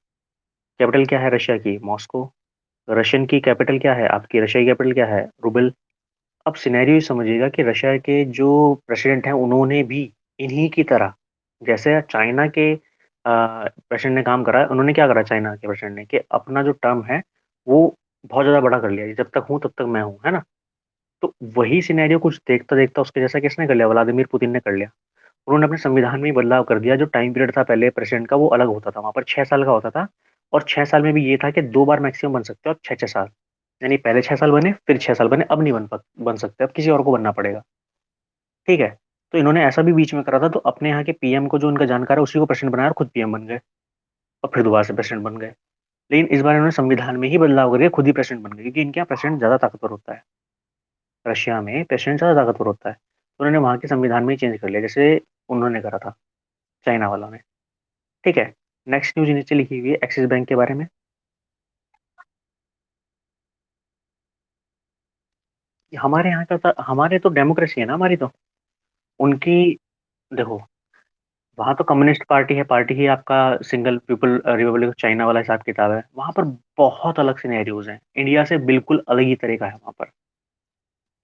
कैपिटल क्या है रशिया की? मॉस्को। रशियन की कैपिटल क्या है? आपकी रशिया की कैपिटल क्या है? रुबल। अब सिनेरियो समझिएगा कि रशिया के जो प्रेसिडेंट हैं उन्होंने भी इन्हीं की तरह, जैसे चाइना के प्रेसिडेंट ने काम करा है, उन्होंने क्या करा चाइना के प्रेसिडेंट ने, कि अपना जो टर्म है वो बहुत ज्यादा बड़ा कर लिया, जब तक हूँ तब तक मैं हूँ, है ना। तो वही सिनेरियो कुछ देखता देखता उसके जैसा किसने कर लिया? व्लादिमीर पुतिन ने कर लिया। उन्होंने अपने संविधान में ही बदलाव कर दिया। जो टाइम पीरियड था पहले प्रेसिडेंट का वो अलग होता था, वहां पर 6 साल का होता था, और 6 साल में भी ये था कि 2 बार मैक्सिमम बन सकते हो, और 6 6 साल। यानी पहले 6 साल बने, फिर 6 साल बने, अब नहीं बन सकते, अब किसी और को बनना पड़ेगा। ठीक है, तो इन्होंने ऐसा भी बीच में करा था, तो अपने यहाँ के पीएम को, जो उनका जानकार है, उसी को प्रेसिडेंट बनाया और खुद पीएम बन गए, और फिर दोबारा से प्रेसिडेंट बन गए। लेकिन इस बार इन्होंने संविधान में ही बदलाव करके खुद ही प्रेसिडेंट बन गए, क्योंकि इनके यहाँ प्रेसिडेंट ज्यादा ताकतवर होता है। रशिया में प्रेसिडेंट ज्यादा ताकतवर होता है, तो उन्होंने वहां के संविधान में ही चेंज कर लिया, जैसे उन्होंने करा था चाइना वालों ने। ठीक है, नेक्स्ट न्यूज नीचे लिखी हुई है एक्सिस बैंक के बारे में। हमारे यहाँ का हमारे तो डेमोक्रेसी है ना हमारी तो। उनकी, देखो, वहां तो कम्युनिस्ट पार्टी है, पार्टी ही आपका single people Republic of China वाला हिसाब किताब है। वहां पर बहुत अलग सिनेरियोज हैं, इंडिया से बिल्कुल अलग ही तरह का है वहां पर।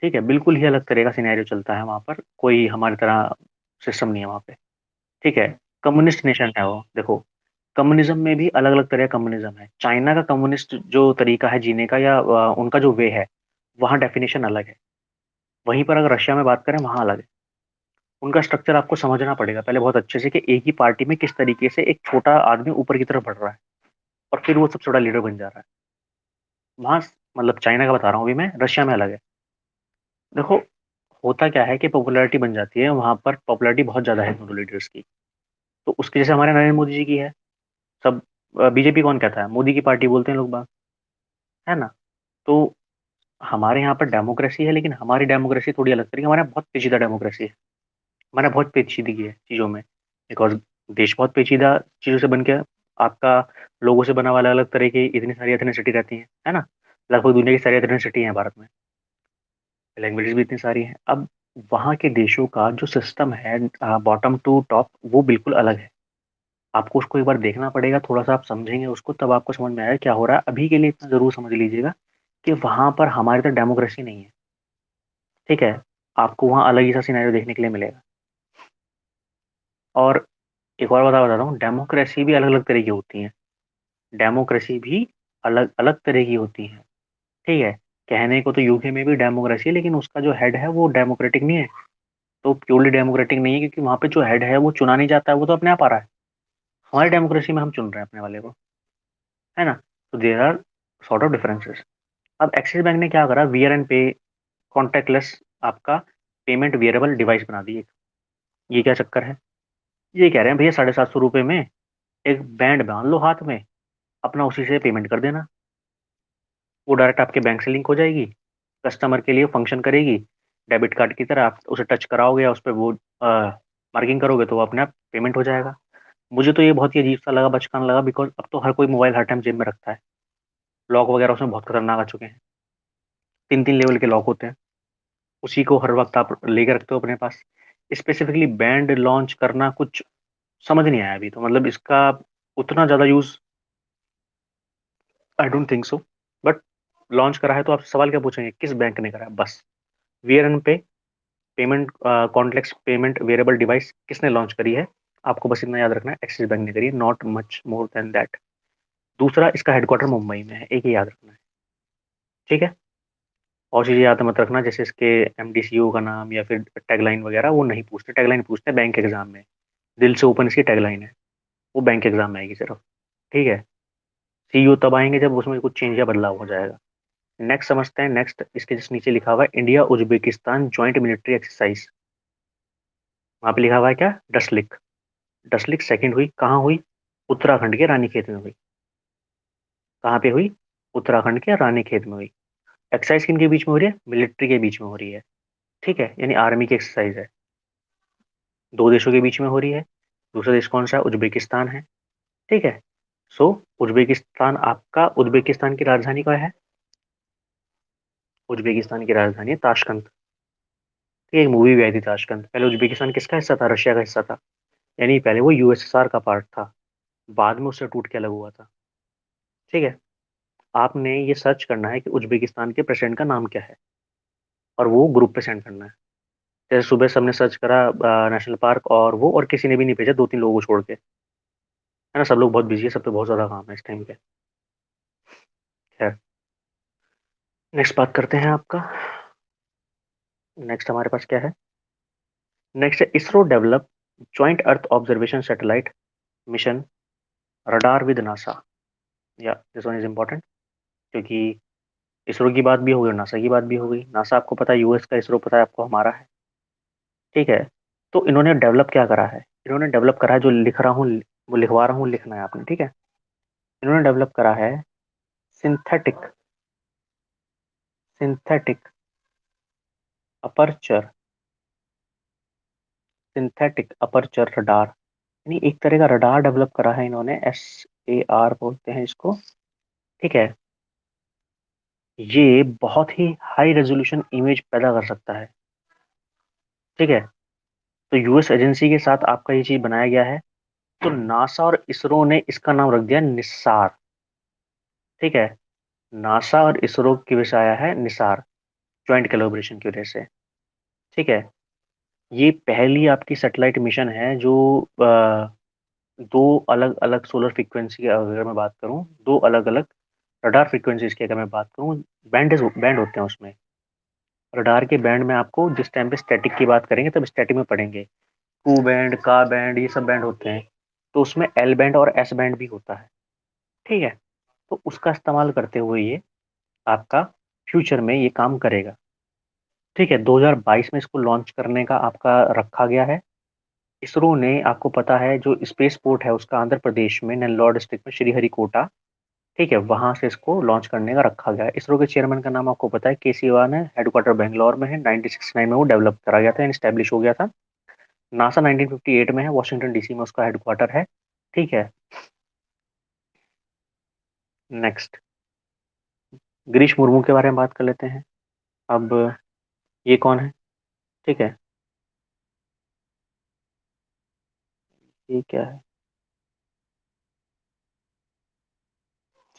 ठीक है, बिल्कुल ही अलग तरह का सिनेरियो चलता है वहां पर, कोई हमारी तरह सिस्टम नहीं है वहां पे। ठीक है, कम्युनिस्ट नेशन है वो। देखो, कम्युनिज्म में भी अलग अलग तरह का कम्युनिज्म है। चाइना का कम्युनिस्ट जो तरीका है जीने का, या उनका जो वे है, वहाँ डेफिनेशन अलग है। वहीं पर अगर रशिया में बात करें, वहाँ अलग है। उनका स्ट्रक्चर आपको समझना पड़ेगा पहले बहुत अच्छे से, कि एक ही पार्टी में किस तरीके से एक छोटा आदमी ऊपर की तरफ बढ़ रहा है, और फिर वो सबसे बड़ा लीडर बन जा रहा है। वहाँ, मतलब चाइना का बता रहा हूँ अभी मैं, रशिया में अलग है। देखो, होता क्या है कि पॉपुलैरिटी बन जाती है वहां पर, पॉपुलैरिटी बहुत ज्यादा है दोनों लीडर्स की। तो उसके जैसे हमारे नरेंद्र मोदी जी की है। सब बीजेपी कौन कहता है? मोदी की पार्टी बोलते हैं लोग बाग, है ना। तो हमारे यहाँ पर डेमोक्रेसी है, लेकिन हमारी डेमोक्रेसी थोड़ी अलग तरीके, हमारे यहाँ बहुत पेचीदा डेमोक्रेसी है। हमारे यहाँ बहुत पेचीदगी है चीज़ों में, बिकॉज देश बहुत पेचीदा चीज़ों से बन के, आपका लोगों से बना हुआ अलग अलग तरह की इतनी सारी एथनिसिटी रहती है ना। लगभग दुनिया की सारी एथनिसिटी है भारत में, लैंग्वेजेस भी इतनी सारी हैं। अब वहाँ के देशों का जो सिस्टम है, बॉटम टू टॉप, वो बिल्कुल अलग है। आपको उसको एक बार देखना पड़ेगा, थोड़ा सा आप समझेंगे उसको तब आपको समझ में आएगा क्या हो रहा है। अभी के लिए इतना जरूर समझ लीजिएगा कि वहां पर हमारी तो डेमोक्रेसी नहीं है। ठीक है, आपको वहाँ अलग ही सा सिनेरियो देखने के लिए मिलेगा। और एक और बताता हूँ, डेमोक्रेसी भी अलग अलग तरह की होती है। डेमोक्रेसी भी अलग अलग तरह की होती है। ठीक है, कहने को तो यूके में भी डेमोक्रेसी है, लेकिन उसका जो हेड है वो डेमोक्रेटिक नहीं है। तो प्योरली डेमोक्रेटिक नहीं है, क्योंकि वहां पे जो हेड है वो चुना नहीं जाता है, वो तो अपने आप आ रहा है। हमारी डेमोक्रेसी में हम चुन रहे हैं अपने वाले को, है ना। तो there are sort of differences. अब एक्सिस बैंक ने क्या करा, वियर एंड पे कॉन्टेक्टलेस आपका पेमेंट वियरेबल डिवाइस बना दी एक। ये क्या चक्कर है? ये कह रहे हैं भैया 750 रुपये में एक बैंड बांध लो हाथ में, अपना उसी से पेमेंट कर देना। वो डायरेक्ट आपके बैंक से लिंक हो जाएगी, कस्टमर के लिए फंक्शन करेगी, डेबिट कार्ड की तरह। आप उसे टच कराओगे या उस पर वो मार्किंग करोगे तो वो अपने आप पेमेंट हो जाएगा। मुझे तो ये बहुत ही अजीब सा लगा, बचकाना लगा, बिकॉज अब तो हर कोई मोबाइल हर टाइम जेब में रखता है। लॉक वगैरह उसमें बहुत खतरनाक आ चुके हैं, 3 3 लेवल के लॉक होते हैं, उसी को हर वक्त आप लेके रखते हो अपने पास। स्पेसिफिकली बैंड लॉन्च करना कुछ समझ नहीं आया अभी तो, मतलब इसका उतना ज़्यादा use I don't think so. But launch करा है तो आप सवाल क्या पूछेंगे, किस बैंक ने करा है, बस। वीआरएन पे पेमेंट कॉन्टलेक्स पेमेंट वेरिएबल डिवाइस किसने लॉन्च करी है, आपको बस इतना याद रखना है, एक्सिस बैंक ने करी है, not much more than that. दूसरा, इसका हेडक्वार्टर मुंबई में है, एक ही याद रखना है, ठीक है। और चीज़ें याद मत रखना, जैसे इसके एमडीसीओ का नाम या फिर टैगलाइन वगैरह वो नहीं पूछते, टैगलाइन पूछते हैं बैंक एग्जाम में। दिल से ओपन इसकी टैगलाइन है, वो बैंक एग्जाम में आएगी सिर्फ, ठीक है। सीईओ तब आएंगे जब उसमें कुछ चेंज या बदलाव हो जाएगा। नेक्स्ट समझते हैं, नेक्स्ट इसके जिस नीचे लिखा हुआ है India Uzbekistan joint military exercise, वहां पे लिखा हुआ है क्या, डसलिक। डसलिक सेकंड हुई कहाँ हुई, उत्तराखंड के रानीखेत में हुई। कहाँ पे हुई, उत्तराखंड के रानीखेत में हुई। एक्सरसाइज किन के बीच में हो रही है, मिलिट्री के बीच में हो रही है, ठीक है, यानी आर्मी की एक्सरसाइज है। दो देशों के बीच में हो रही है। दूसरा देश कौन सा है, उज्बेकिस्तान है, ठीक है। सो उज्बेकिस्तान आपका, उज्बेकिस्तान की राजधानी क्या है, उज्बेकिस्तान की राजधानी है ताशकंद। ठीक है, एक मूवी भी आई थी ताशकंद। पहले उज्बेकिस्तान किसका हिस्सा था, रशिया का हिस्सा था, यानी पहले वो यूएसएसआर का पार्ट था, बाद में उससे टूट के अलग हुआ था, ठीक है। आपने ये सर्च करना है कि उज्बेकिस्तान के प्रेसिडेंट का नाम क्या है, और वो ग्रुप पे सेंड करना है। जैसे सुबह सबने सर्च करा नेशनल पार्क, और वो और किसी ने भी नहीं भेजा, 2 3 लोगों को छोड़ के, है ना, सब लोग बहुत बिजी है, सब पे बहुत ज्यादा काम है इस टाइम पे। खैर, नेक्स्ट बात करते हैं आपका। नेक्स्ट हमारे पास क्या है, नेक्स्ट है ISRO develop joint earth observation satellite mission radar with NASA. या दिस वन इज इम्पोर्टेंट, क्योंकि इसरो की बात भी हो गई और नासा की बात भी हो गई। नासा आपको पता है यूएस का, इसरो पता है आपको हमारा है, ठीक है। तो इन्होंने डेवलप क्या करा है, इन्होंने डेवलप करा है, जो लिख रहा हूँ वो लिखवा रहा हूँ, लिखना है आपने, ठीक है। इन्होंने डेवलप करा है synthetic synthetic aperture synthetic aperture radar, यानी एक तरह का रडार डेवलप करा है इन्होंने, SAR बोलते हैं इसको, ठीक है। ये बहुत ही हाई रेजोल्यूशन इमेज पैदा कर सकता है, ठीक है। तो यूएस एजेंसी के साथ आपका ये चीज बनाया गया है, तो नासा और इसरो ने इसका नाम रख दिया निस्सार, ठीक है। नासा और इसरो की वजह से आया है निसार, ज्वाइंट कोलैबोरेशन की वजह से, ठीक है। ये पहली आपकी सैटेलाइट मिशन है जो दो अलग अलग सोलर फ्रीक्वेंसी की अगर मैं बात करूं, दो अलग अलग रडार फ्रीक्वेंसीज की अगर मैं बात करूं, बैंड होते हैं उसमें। रडार के बैंड में आपको जिस टाइम पे स्टैटिक की बात करेंगे तब स्टैटिक में पढ़ेंगे, कू बैंड का बैंड ये सब बैंड होते हैं। तो उसमें एल बैंड और एस बैंड भी होता है, ठीक है। तो उसका इस्तेमाल करते हुए ये आपका फ्यूचर में ये काम करेगा, ठीक है। 2022 में इसको लॉन्च करने का आपका रखा गया है। इसरो ने, आपको पता है जो स्पेस पोर्ट है उसका आंध्र प्रदेश में नेल्लौर डिस्ट्रिक्ट में श्रीहरिकोटा, ठीक है, वहां से इसको लॉन्च करने का रखा गया है। इसरो के चेयरमैन का नाम आपको पता है, के सिवान है, हेडक्वार्टर बेंगलोर में है, 1969 में वो डेवलप करा गया था, स्टैब्लिश हो गया था। नासा 1958 में है, वॉशिंगटन डीसी में उसका हेडक्वार्टर है, ठीक है। नेक्स्ट, गिरीश मुर्मू के बारे में बात कर लेते हैं। अब ये कौन है, ठीक है, ये क्या है,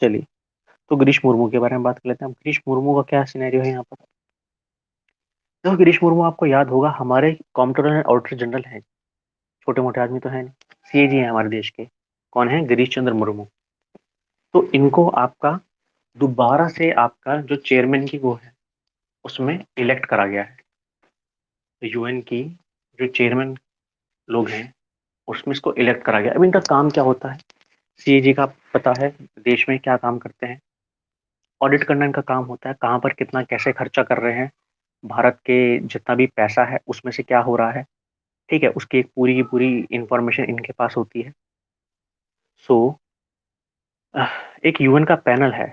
चलिए। तो गिरीश मुर्मू के बारे में बात कर लेते हैं। अब गिरीश मुर्मू का क्या सिनेरियो है यहाँ पर, देखो गिरीश मुर्मू आपको याद होगा हमारे कॉम्प्ट्रोलर एंड ऑडिटर जनरल हैं, छोटे मोटे आदमी तो है नहीं, सीएजी हैं हमारे देश के। कौन है, गिरीश चंद्र मुर्मू। तो इनको आपका दोबारा से आपका जो चेयरमैन की वो है उसमें इलेक्ट करा गया है। तो यूएन की जो चेयरमैन लोग हैं उसमें इसको इलेक्ट करा गया। अब इनका काम क्या होता है, सीएजी का पता है देश में क्या काम करते हैं, ऑडिट करना इनका काम होता है, कहाँ पर कितना कैसे खर्चा कर रहे हैं, भारत के जितना भी पैसा है उसमें से क्या हो रहा है, ठीक है, उसकी एक पूरी की पूरी इंफॉर्मेशन इनके पास होती है। सो एक यूएन का पैनल है,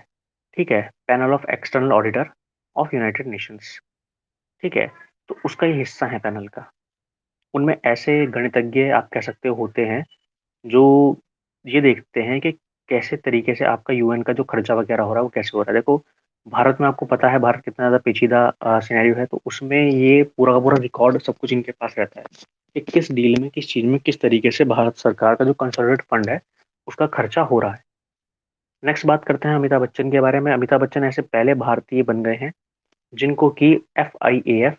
ठीक है, panel of external auditor of United Nations, ठीक है। तो उसका ये हिस्सा है पैनल का। उनमें ऐसे गणितज्ञ आप कह सकते हो होते हैं जो ये देखते हैं कि कैसे तरीके से आपका यूएन का जो खर्चा वगैरह हो रहा है वो कैसे हो रहा है। देखो, भारत में आपको पता है भारत कितना ज़्यादा पेचीदा सिनेरियो है, तो उसमें ये पूरा का पूरा रिकॉर्ड सब कुछ इनके पास रहता है कि किस डील में, किस चीज़ में, किस तरीके से भारत सरकार का जो कंसोलिडेटेड फंड है उसका खर्चा हो रहा है। नेक्स्ट बात करते हैं अमिताभ बच्चन के बारे में। अमिताभ बच्चन ऐसे पहले भारतीय बन गए हैं जिनको कि FIAF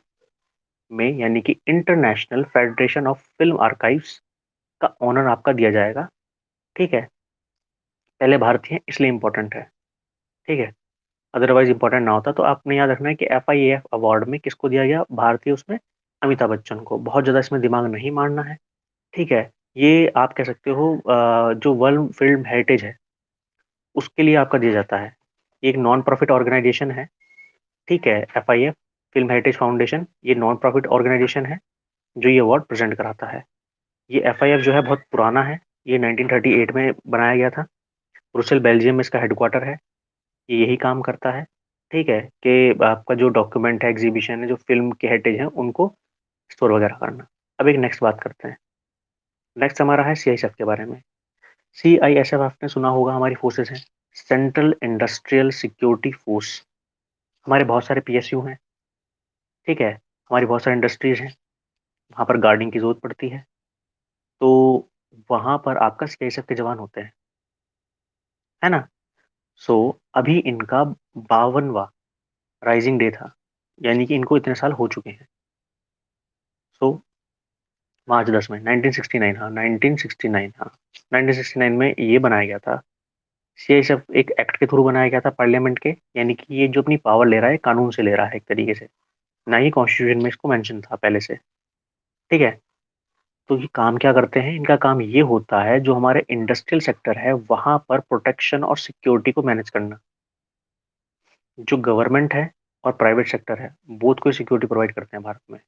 में, यानी कि international federation of film archives का ऑनर आपका दिया जाएगा, ठीक है। पहले भारतीय हैं इसलिए इंपॉर्टेंट है, ठीक है। अदरवाइज इंपॉर्टेंट ना होता। तो आपने याद रखना है कि FIAF अवार्ड में किसको दिया गया, भारतीय उसमें अमिताभ बच्चन को। बहुत ज़्यादा इसमें दिमाग नहीं मारना है, ठीक है। ये आप कह सकते हो जो वर्ल्ड फिल्म हेरिटेज है उसके लिए आपका दिया जाता है। ये एक नॉन प्रॉफिट ऑर्गेनाइजेशन है, ठीक है। FIF फिल्म हेरिटेज फाउंडेशन, ये नॉन प्रॉफिट ऑर्गेनाइजेशन है जो ये अवार्ड प्रेजेंट कराता है। ये FIF जो है बहुत पुराना है, ये 1938 में बनाया गया था। ब्रुसेल बेल्जियम में इसका हेडक्वार्टर है। ये यही काम करता है, ठीक है, कि आपका जो डॉक्यूमेंट है, एग्जीबिशन है, जो फिल्म के हेरिटेज हैं उनको स्टोर वगैरह करना। अब एक नेक्स्ट बात करते हैं। नेक्स्ट हमारा है CISF के बारे में। CISF आपने सुना होगा, हमारी फोर्सेस हैं, सेंट्रल इंडस्ट्रियल सिक्योरिटी फोर्स। हमारे बहुत सारे PSU हैं, ठीक है, हमारी बहुत सारी इंडस्ट्रीज हैं, वहाँ पर गार्डिंग की जरूरत पड़ती है। तो वहाँ पर आपका CISF के जवान होते हैं, है ना। सो अभी इनका 52वां राइजिंग डे था, यानी कि इनको इतने साल हो चुके हैं। सो मार्च 10 में 1969, हाँ 1969, हाँ 1969 में ये बनाया गया था। CISF एक एक्ट के थ्रू बनाया गया था पार्लियामेंट के, यानी कि ये जो अपनी पावर ले रहा है कानून से ले रहा है एक तरीके से, ना ही कॉन्स्टिट्यूशन में इसको मेंशन था पहले से, ठीक है। तो ये काम क्या करते हैं, इनका काम ये होता है जो हमारे इंडस्ट्रियल सेक्टर है वहां पर प्रोटेक्शन और सिक्योरिटी को मैनेज करना। जो गवर्नमेंट है और प्राइवेट सेक्टर है, बोथ को सिक्योरिटी प्रोवाइड करते हैं भारत में,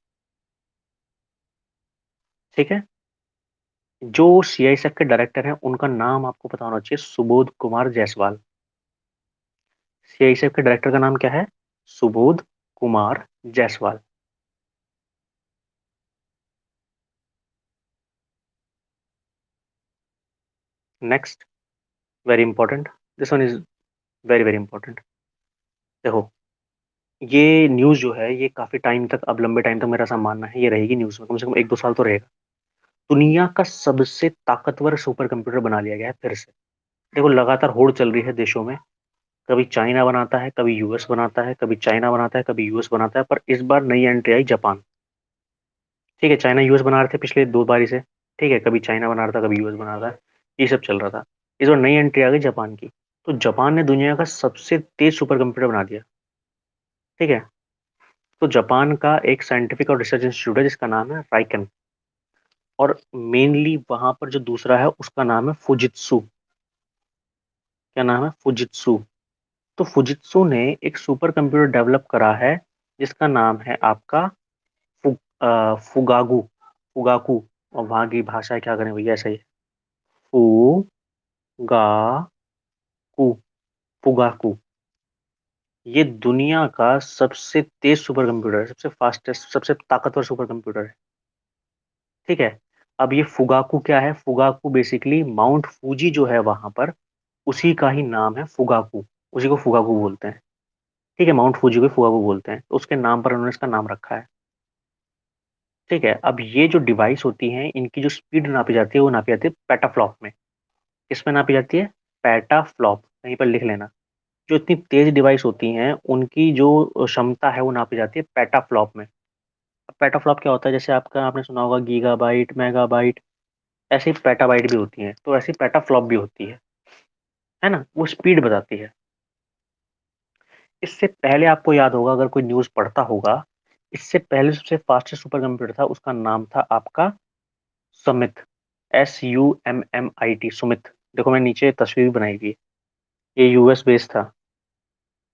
ठीक है। जो CISF के डायरेक्टर हैं उनका नाम आपको पता होना चाहिए, सुबोध कुमार जायसवाल। CISF के डायरेक्टर का नाम क्या है, Subodh Kumar Jaiswal. Next, very important, this one is very very important. देखो, ये न्यूज़ जो है ये काफ़ी टाइम तक, अब लंबे टाइम तक मेरा ऐसा मानना है ये रहेगी न्यूज़ में, कम से कम 1-2 साल तो रहेगा। दुनिया का सबसे ताकतवर सुपर कंप्यूटर बना लिया गया है फिर से। देखो, लगातार होड़ चल रही है देशों में, कभी चाइना बनाता है, कभी US बनाता है, कभी चाइना बनाता है, कभी US बनाता है, पर इस बार नई एंट्री आई जापान, ठीक है। चाइना US बना रहे थे पिछले 2 बारी से, ठीक है, कभी चाइना बना रहा था, कभी US बना रहा था, ये सब चल रहा था। इस बार नई एंट्री आ गई जापान की। तो जापान ने दुनिया का सबसे तेज सुपर कंप्यूटर बना दिया, ठीक है। तो जापान का एक साइंटिफिक और रिसर्च इंस्टीट्यूट है जिसका नाम है राइकन, और मेनली वहां पर जो दूसरा है उसका नाम है फुजित्सु। क्या नाम है, फुजित्सु। तो फुजित्सु ने एक सुपर कंप्यूटर डेवलप करा है जिसका नाम है आपका फुगागु, फुगाकू। और वहां की भाषा क्या करें भैया, ऐसा ही है, फुगाकू, फुगाकू। ये दुनिया का सबसे तेज सुपर कंप्यूटर है, सबसे फास्टेस्ट, सबसे ताकतवर सुपर कंप्यूटर है, ठीक है। अब ये फुगाकू क्या है, फुगाकू बेसिकली माउंट फूजी जो है वहां पर, उसी का ही नाम है फुगाकू, उसी को फुगाकू बोलते हैं, ठीक है। माउंट फूजी को फुगाकू बोलते हैं, तो उसके नाम पर उन्होंने इसका नाम रखा है, ठीक है। अब ये जो डिवाइस होती हैं इनकी जो स्पीड नापी जाती है वो नापी जाती है पेटाफ्लॉप में। किसमें नापी जाती है, पेटाफ्लॉप, कहीं पर लिख लेना। जो इतनी तेज डिवाइस होती हैं उनकी जो क्षमता है वो नापी जाती है पेटाफ्लॉप में। अब पेटाफ्लॉप क्या होता है, जैसे आपका आपने सुना होगा गीगाबाइट, मेगाबाइट, ऐसे ही पेटाबाइट भी होती हैं, तो ऐसी पेटाफ्लॉप भी होती है ना, वो स्पीड बताती है। इससे पहले आपको याद होगा, अगर कोई न्यूज़ पढ़ता होगा, इससे पहले सबसे फास्टेस्ट सुपर कंप्यूटर था, उसका नाम था आपका समित, SUMMIT, सुमित। देखो मैं नीचे तस्वीर भी बनाई हुई है, ये US बेस्ड था।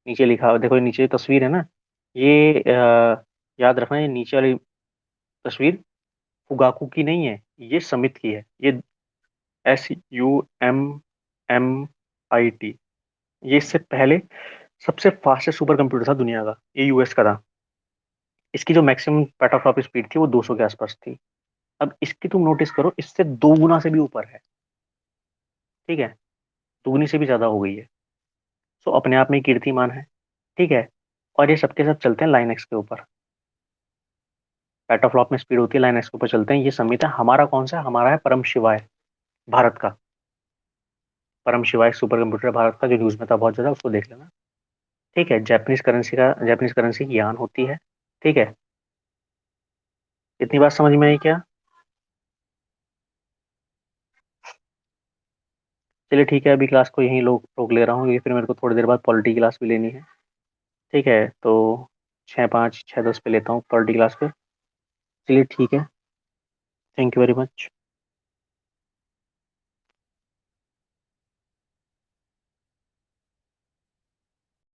नीचे लिखा देखो, ये नीचे तस्वीर है ना, ये याद रखना, ये नीचे वाली तस्वीर फुगाकू की नहीं है, ये समित की है। ये SUMMIT। ये इससे पहले सबसे फास्टेस्ट सुपर कंप्यूटर था दुनिया का, ये यूएस का था। इसकी जो मैक्सिमम पेटाफ्लॉपी स्पीड थी वो 200 के आसपास थी। अब इसकी तुम नोटिस करो, इससे 2 गुना से भी ऊपर है। ठीक है, दुगनी से भी ज्यादा हो गई है। सो अपने आप में कीर्तिमान है। ठीक है, और ये सबके सब चलते हैं लाइन एक्स के ऊपर। पेटाफ्लॉप में स्पीड होती है, लाइन एक्स के ऊपर चलते हैं। ये समिट है। हमारा कौन सा है? हमारा है परम शिवाय, भारत का। परम शिवाय सुपर कंप्यूटर भारत का, जो न्यूज में था बहुत ज्यादा, उसको देख लेना। ठीक है, जापानीज करेंसी की यान होती है। ठीक है, इतनी बात समझ में आई क्या? चलिए ठीक है, अभी क्लास को यहीं रोक ले रहा हूँ, क्योंकि फिर मेरे को थोड़ी देर बाद पॉलिटी क्लास भी लेनी है। ठीक है, तो 6:05 6:10 पे लेता हूँ पॉलिटी क्लास पे। चलिए ठीक है, थैंक यू वेरी मच।